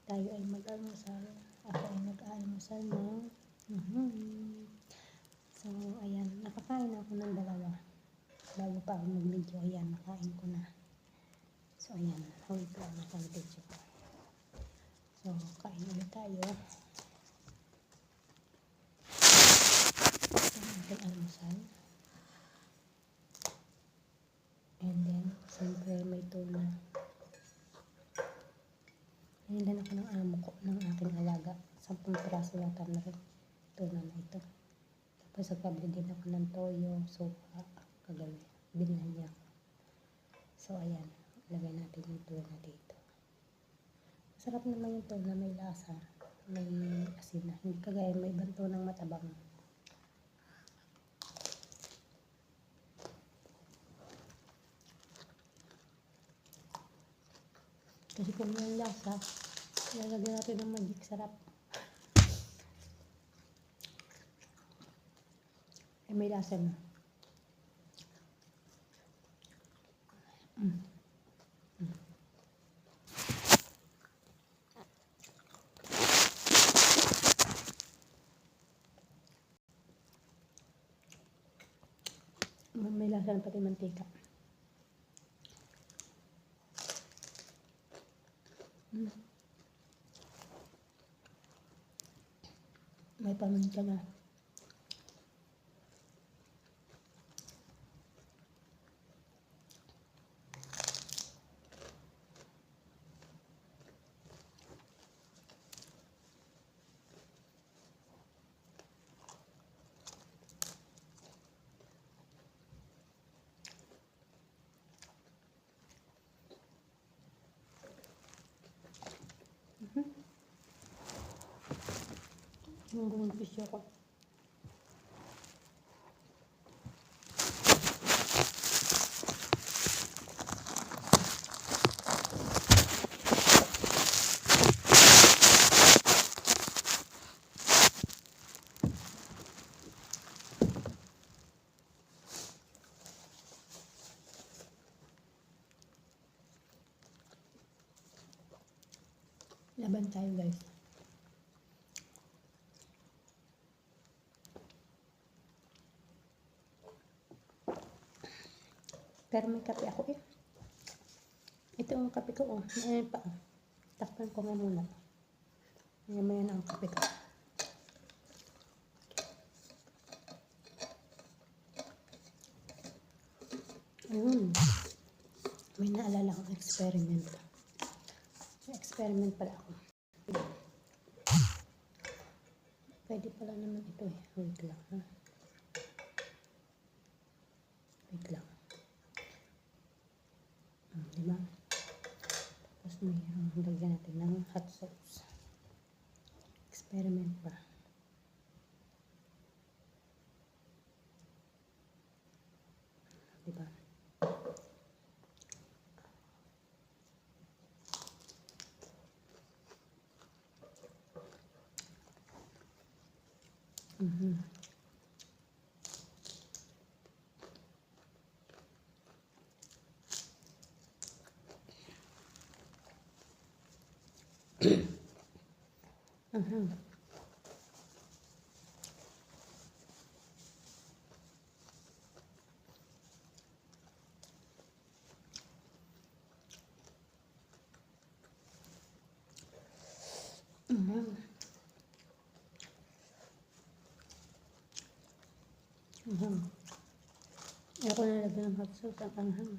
tayo ay mag-almusal. Ako ay mag-almusal na. So, ayan. Nakakain ako ng dalawa. Bago pa ako mag-video, ayan, nakain ko na. So, ayan. Hold lang ako ng video ko. So, kain ulit tayo. Ito ang ating almusal. And then, siyempre may tuna. Hinilan ako ng amo ko, ng aking alaga. 10 piraso yata na rin tuna na ito. Tapos nagpabili din ako ng toyo, suka, kagabi. Binili niya ako. So ayan, lagay natin yung tuna dito. Masarap naman yung tuna, may lasa, may asin na. Hindi kagaya may ibang tunang matabang. Kasi kung yung lasa, lalagyan natin ng magic sarap. Ay, may lasa na. May lasa na pati mantika. May paminta na. Yung buong pisyo ko. Laban tayo, guys. Pero may kape ako eh. Ito ang kape ko oh. Ayan pa oh. Takpan ko nga muna. Maya na ang kape ko. Ayun. May naalala akong experiment. May experiment pala ako. Pwede pala naman ito eh. Wait lang ha. Wait lang. Diba? Tapos mayroong lagyan natin ng hot sauce. Experiment pa. Diba? Ako nalagyan ng hot sauce at anghang.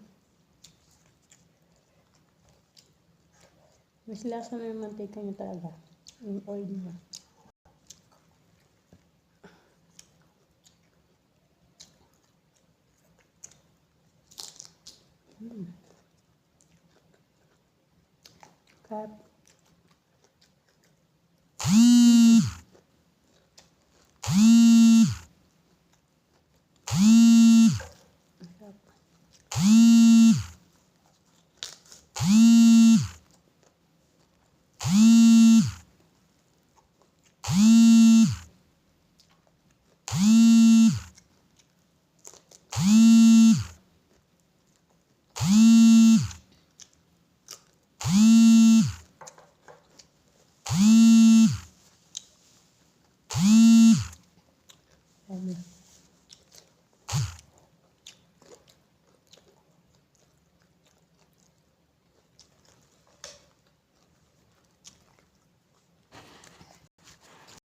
Mas lasa na yung mantika niya talaga. Yung oil niya. Kap.